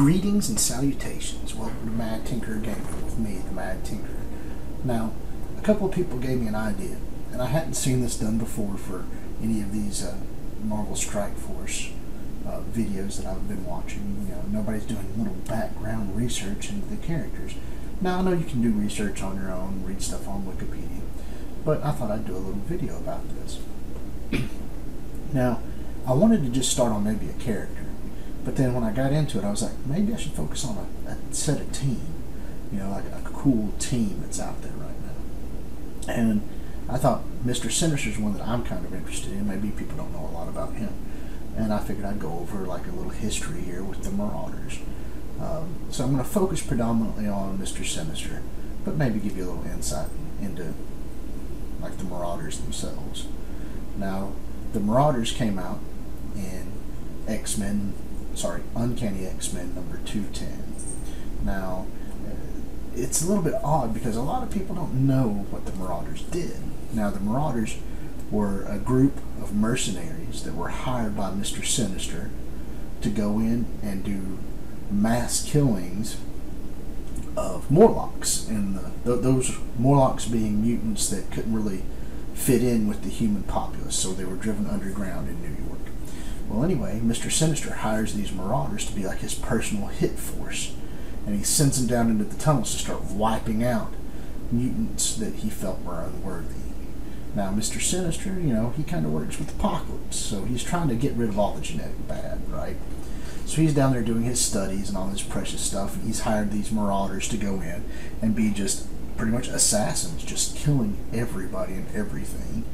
Greetings and salutations. Welcome to Mad Tinker Gaming with me, the Mad Tinker. Now, a couple of people gave me an idea, and I hadn't seen this done before for any of these Marvel Strike Force videos that I've been watching. You know, nobody's doing a little background research into the characters. Now, I know you can do research on your own, read stuff on Wikipedia, but I thought I'd do a little video about this. Now, I wanted to just start on maybe a character. But then when I got into it, I was like, maybe I should focus on a set of team. You know, like a cool team that's out there right now. And I thought Mr. Sinister is one that I'm kind of interested in. Maybe people don't know a lot about him. And I figured I'd go over like a little history here with the Marauders. So I'm going to focus predominantly on Mr. Sinister, but maybe give you a little insight into like the Marauders themselves. Now, the Marauders came out in Uncanny X-Men number 210. Now, it's a little bit odd because a lot of people don't know what the Marauders did. Now, the Marauders were a group of mercenaries that were hired by Mr. Sinister to go in and do mass killings of Morlocks, and those Morlocks being mutants that couldn't really fit in with the human populace, so they were driven underground in New York. Well, anyway, Mr. Sinister hires these Marauders to be like his personal hit force, and he sends them down into the tunnels to start wiping out mutants that he felt were unworthy. Now, Mr. Sinister, you know, he kind of works with Apocalypse, so he's trying to get rid of all the genetic bad, right? So he's down there doing his studies and all this precious stuff, and he's hired these Marauders to go in and be just pretty much assassins, just killing everybody and everything,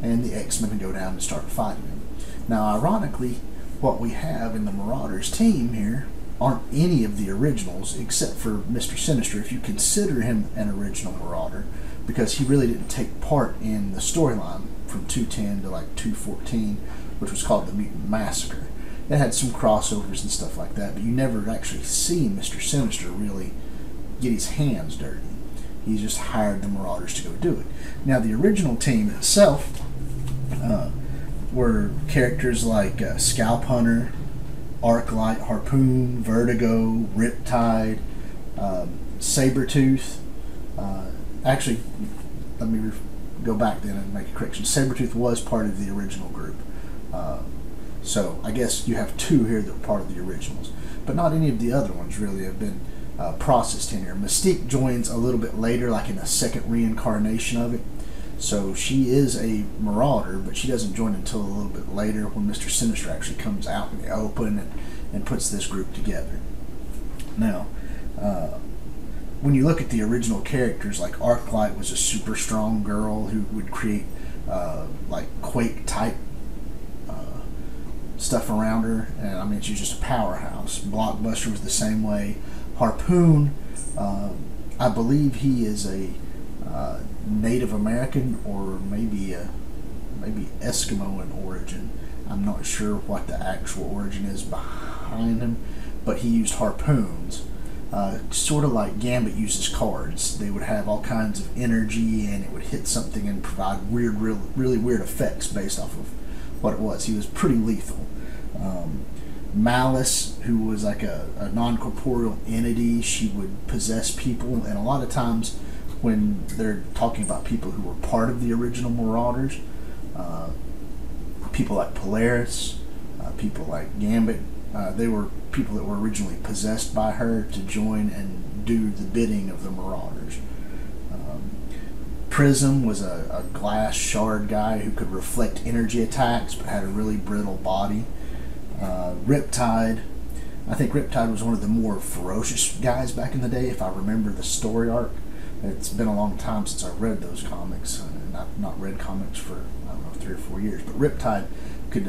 and the X-Men can go down and start fighting him. Now, ironically, what we have in the Marauders team here aren't any of the originals except for Mr. Sinister, if you consider him an original Marauder, because he really didn't take part in the storyline from 210 to like 214, which was called the Mutant Massacre. It had some crossovers and stuff like that, but you never actually see Mr. Sinister really get his hands dirty. He just hired the Marauders to go do it. Now, the original team itself were characters like Scalp Hunter, Arclight, Harpoon, Vertigo, Riptide, Sabretooth. Actually, let me go back then and make a correction. Sabretooth was part of the original group. So I guess you have two here that are part of the originals. But not any of the other ones really have been processed in here. Mystique joins a little bit later, like in a second reincarnation of it. So she is a Marauder, but she doesn't join until a little bit later when Mr. Sinister actually comes out in the open and puts this group together. Now, when you look at the original characters, like Arclight was a super strong girl who would create like Quake type stuff around her, and I mean, she's just a powerhouse. Blockbuster was the same way. Harpoon, I believe he is a Native American or maybe Eskimo in origin. I'm not sure what the actual origin is behind him, but he used harpoons, sort of like Gambit uses cards. They would have all kinds of energy, and it would hit something and provide really weird effects based off of what it was. He was pretty lethal. Malice, who was like a non-corporeal entity, she would possess people, and a lot of times when they're talking about people who were part of the original Marauders, people like Polaris, people like Gambit, they were people that were originally possessed by her to join and do the bidding of the Marauders. Prism was a glass shard guy who could reflect energy attacks but had a really brittle body. Riptide, I think Riptide was one of the more ferocious guys back in the day, if I remember the story arc. It's been a long time since I read those comics, and I've not read comics for, I don't know, 3 or 4 years. But Riptide could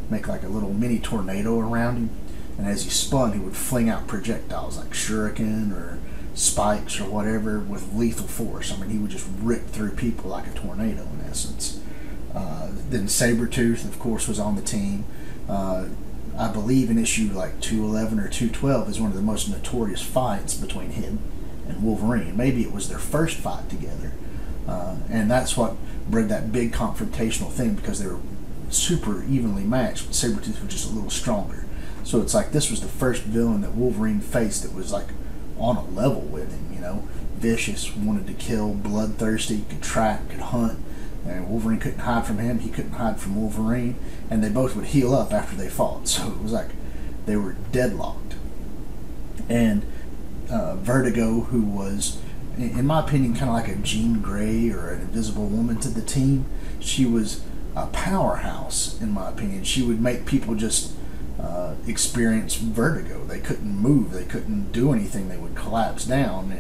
make like a little mini tornado around him, and as he spun, he would fling out projectiles like shuriken or spikes or whatever with lethal force. I mean, he would just rip through people like a tornado in essence. Then Sabretooth, of course, was on the team. I believe in issue like 211 or 212 is one of the most notorious fights between him and Wolverine. Maybe it was their first fight together, and that's what bred that big confrontational thing, because they were super evenly matched, but Sabretooth was just a little stronger. So it's like this was the first villain that Wolverine faced that was like on a level with him, you know. Vicious, wanted to kill, bloodthirsty, could track, could hunt, and Wolverine couldn't hide from him, he couldn't hide from Wolverine, and they both would heal up after they fought. So it was like they were deadlocked. And Vertigo, who was, in my opinion, kind of like a Jean Grey or an Invisible Woman to the team, she was a powerhouse, in my opinion. She would make people just experience vertigo. They couldn't move, they couldn't do anything, they would collapse down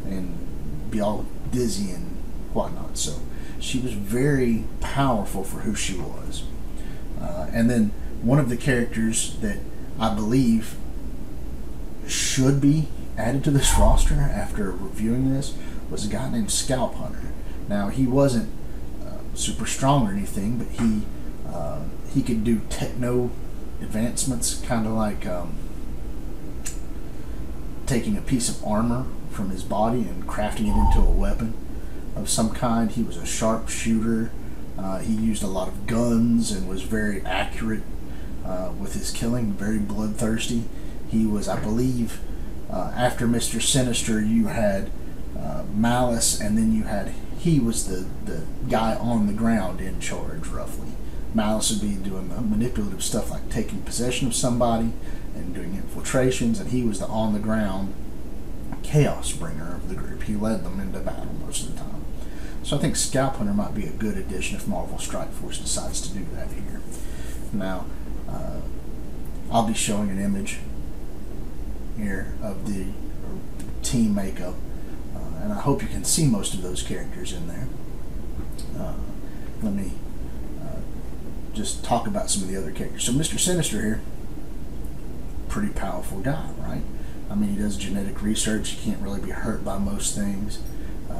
and be all dizzy and whatnot. So she was very powerful for who she was. And then one of the characters that I believe should be added to this roster after reviewing this was a guy named Scalp Hunter. Now, he wasn't super strong or anything, but he could do techno advancements, kind of like taking a piece of armor from his body and crafting it into a weapon of some kind. He was a sharpshooter. He used a lot of guns and was very accurate with his killing, very bloodthirsty. He was, I believe, after Mr. Sinister, you had Malice, and then he was the guy on the ground in charge, roughly. Malice would be doing the manipulative stuff like taking possession of somebody and doing infiltrations, and he was the on the ground chaos bringer of the group. He led them into battle most of the time. So I think Scalp Hunter might be a good addition if Marvel Strike Force decides to do that here. Now, I'll be showing an image here of the team makeup, and I hope you can see most of those characters in there. Let me just talk about some of the other characters. So Mr. Sinister here, pretty powerful guy, right? I mean, he does genetic research. He can't really be hurt by most things.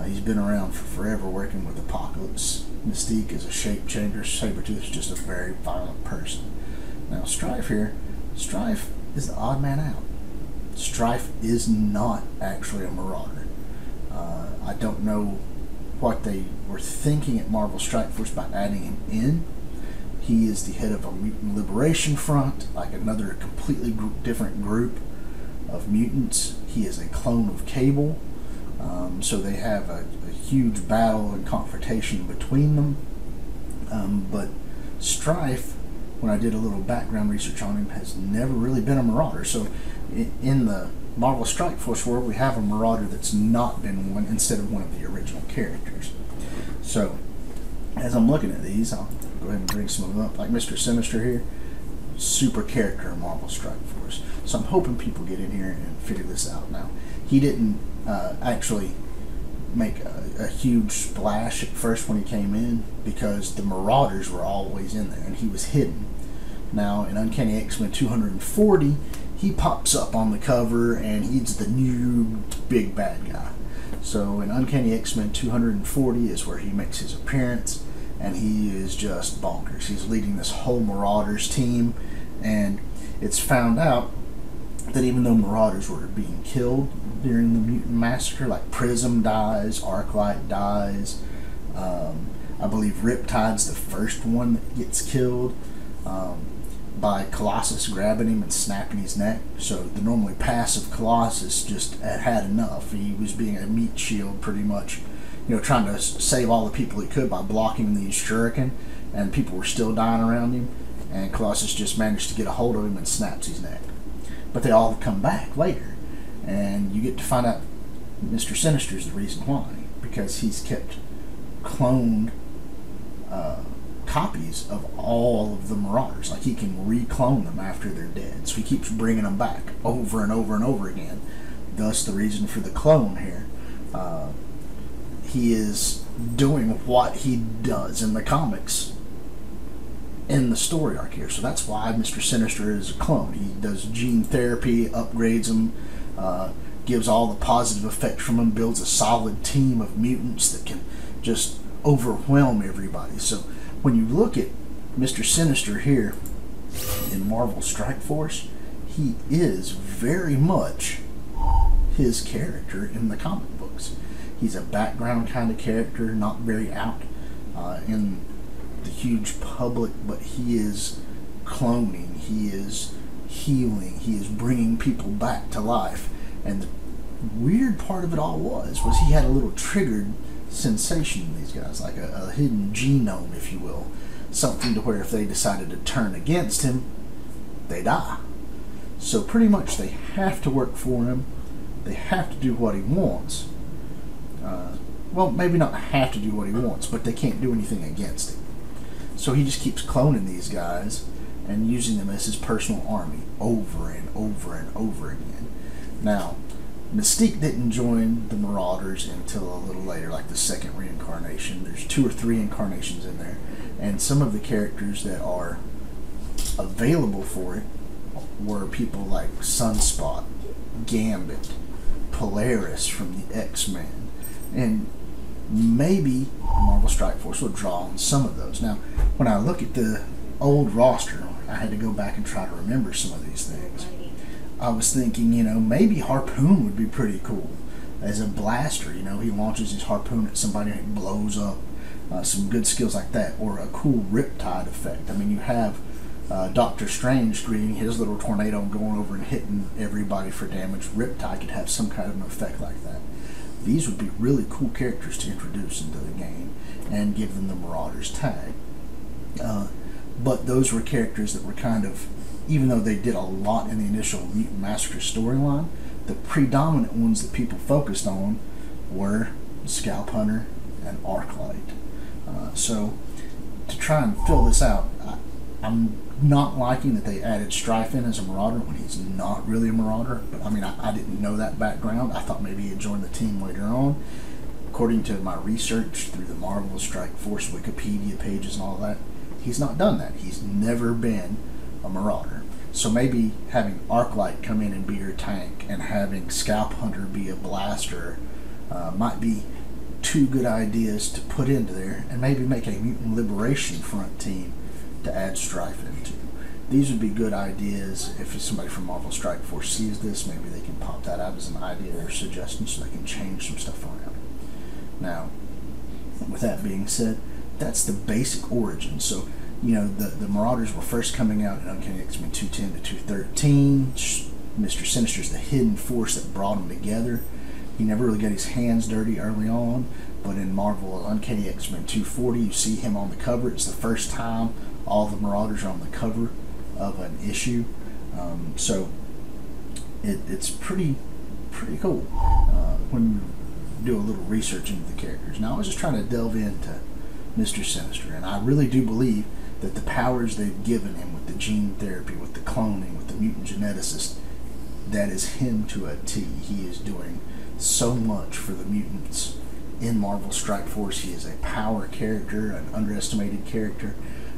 He's been around for forever working with Apocalypse. Mystique is a shape changer. Sabretooth is just a very violent person. Now, Strife here, Strife is the odd man out. Strife is not actually a Marauder. I don't know what they were thinking at Marvel Strike Force by adding him in. He is the head of a mutant liberation front, like another completely different group of mutants. He is a clone of Cable, so they have a huge battle and confrontation between them. But Strife, when I did a little background research on him, has never really been a Marauder. So in the Marvel Strike Force world, we have a Marauder that's not been one instead of one of the original characters. So as I'm looking at these, I'll go ahead and bring some of them up. Like Mr. Sinister here, super character in Marvel Strike Force. So I'm hoping people get in here and figure this out. Now, he didn't actually make a huge splash at first when he came in because the Marauders were always in there and he was hidden. Now, in Uncanny X-Men 240, he pops up on the cover and he's the new big bad guy. So in Uncanny X-Men 240 is where he makes his appearance, and he is just bonkers. He's leading this whole Marauders team, and it's found out that even though Marauders were being killed during the Mutant Massacre, like Prism dies, Arclight dies, I believe Riptide's the first one that gets killed by Colossus grabbing him and snapping his neck. So the normally passive Colossus just had enough. He was being a meat shield pretty much, you know, trying to save all the people he could by blocking the shuriken, and people were still dying around him, and Colossus just managed to get a hold of him and snaps his neck. But they all come back later, and you get to find out Mr. Sinister is the reason why, because he's kept cloned copies of all of the Marauders. Like, he can reclone them after they're dead, so he keeps bringing them back over and over and over again. Thus the reason for the clone here. He is doing what he does in the comics in the story arc here. So that's why Mr. Sinister is a clone. He does gene therapy, upgrades them, gives all the positive effect from them, builds a solid team of mutants that can just overwhelm everybody. So when you look at Mr. Sinister here in Marvel Strike Force, he is very much his character in the comic books. He's a background kind of character, not very out in the huge public, but he is cloning. He healing. He is bringing people back to life. And the weird part of it all was he had a little triggered sensation in these guys, like a hidden genome, if you will. Something to where if they decided to turn against him, they die. So pretty much they have to work for him. They have to do what he wants. Well, maybe not have to do what he wants, but they can't do anything against him. So he just keeps cloning these guys and using them as his personal army over and over and over again. Now, Mystique didn't join the Marauders until a little later, like the second reincarnation. There's 2 or 3 incarnations in there, and some of the characters that are available for it were people like Sunspot, Gambit, Polaris from the X-Men, and maybe Marvel Strike Force will draw on some of those. Now, when I look at the old roster, I had to go back and try to remember some of these things. I was thinking, maybe Harpoon would be pretty cool as a blaster. He launches his harpoon at somebody and it blows up. Some good skills like that, or a cool Riptide effect. I mean, you have Doctor Strange creating his little tornado and going over and hitting everybody for damage. Riptide could have some kind of an effect like that. These would be really cool characters to introduce into the game and give them the Marauders tag. But those were characters that were kind of, even though they did a lot in the initial Mutant Massacre storyline, the predominant ones that people focused on were Scalp Hunter and Arclight. So to try and fill this out, I'm not liking that they added Strife in as a Marauder when he's not really a Marauder. But I mean, I didn't know that background. I thought maybe he had joined the team later on. According to my research through the Marvel Strike Force Wikipedia pages and all that, he's not done that. He's never been a Marauder. So maybe having Arclight come in and be your tank and having Scalp Hunter be a blaster might be 2 good ideas to put into there, and maybe make a Mutant Liberation Front team to add Strife into. These would be good ideas. If somebody from Marvel Strike Force sees this, maybe they can pop that out as an idea or suggestion so they can change some stuff around. Now, with that being said, that's the basic origin. So, the Marauders were first coming out in Uncanny X-Men 210 to 213. Mr. Sinister's the hidden force that brought them together. He never really got his hands dirty early on, but in Marvel Uncanny X-Men 240, you see him on the cover. It's the first time all the Marauders are on the cover of an issue. So it's pretty cool when you do a little research into the characters. Now, I was just trying to delve into Mr. Sinister, and I really do believe that the powers they've given him with the gene therapy, with the cloning, with the mutant geneticist, that is him to a T. He is doing so much for the mutants in Marvel Strike Force. He is a power character, an underestimated character.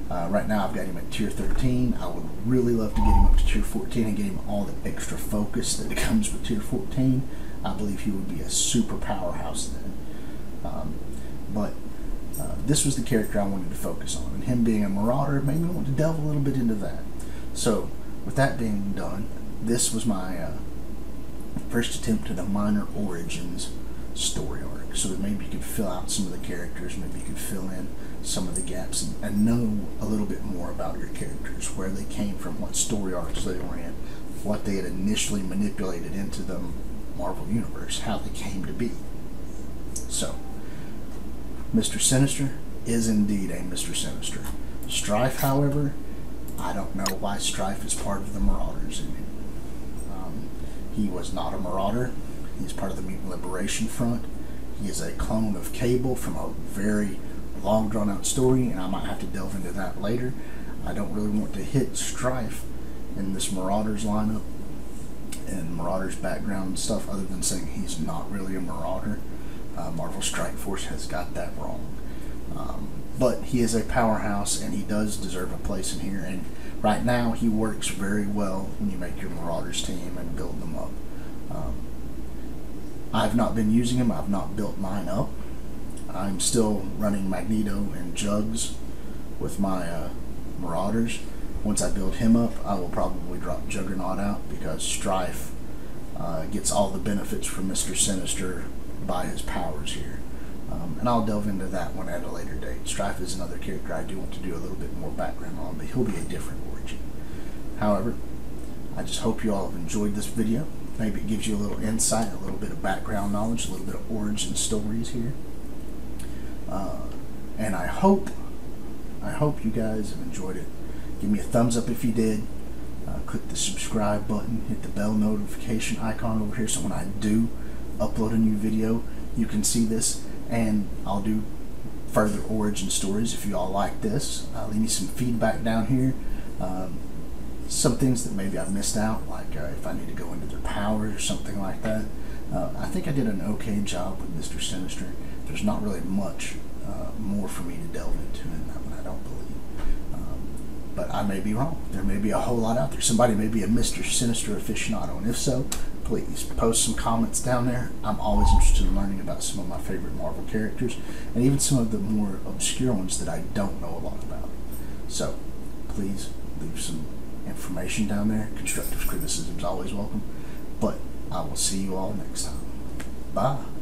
Right now I've got him at tier 13. I would really love to get him up to tier 14 and get him all the extra focus that comes with tier 14. I believe he would be a super powerhouse then. But this was the character I wanted to focus on, and him being a Marauder made me want to delve a little bit into that. So with that being done, this was my first attempt at a minor origins story arc, so that maybe you could fill out some of the characters, maybe you could fill in some of the gaps and know a little bit more about your characters, where they came from, what story arcs they were in, what they had initially manipulated into the Marvel Universe, how they came to be. So, Mr. Sinister is indeed a Mr. Sinister. Strife, however, I don't know why Strife is part of the Marauders. He was not a Marauder. He's part of the Mutant Liberation Front. He is a clone of Cable from a very long drawn out story, and I might have to delve into that later. I don't really want to hit Strife in this Marauders lineup and Marauders background and stuff, other than saying he's not really a Marauder. Marvel Strike Force has got that wrong. But he is a powerhouse, and he does deserve a place in here, and right now he works very well when you make your Marauders team and build them up. I've not been using him. I've not built mine up. I'm still running Magneto and Jugs with my Marauders. Once I build him up, I will probably drop Juggernaut out, because Strife gets all the benefits from Mr. Sinister by his powers here. And I'll delve into that one at a later date. Strife is another character I do want to do a little bit more background on, but he'll be a different origin. However, I just hope you all have enjoyed this video. Maybe it gives you a little insight, a little bit of background knowledge, a little bit of origin stories here. And I hope you guys have enjoyed it. Give me a thumbs up if you did. Click the subscribe button, hit the bell notification icon over here so when I do upload a new video, you can see this, and I'll do further origin stories if you all like this. Leave me some feedback down here. Some things that maybe I've missed out, like if I need to go into their powers or something like that. I think I did an okay job with Mr. Sinister. There's not really much more for me to delve into in that one, I don't believe. But I may be wrong. There may be a whole lot out there. Somebody may be a Mr. Sinister aficionado, and if so, please post some comments down there. I'm always interested in learning about some of my favorite Marvel characters, and even some of the more obscure ones that I don't know a lot about. So, please leave some information down there. Constructive criticism is always welcome. But I will see you all next time. Bye.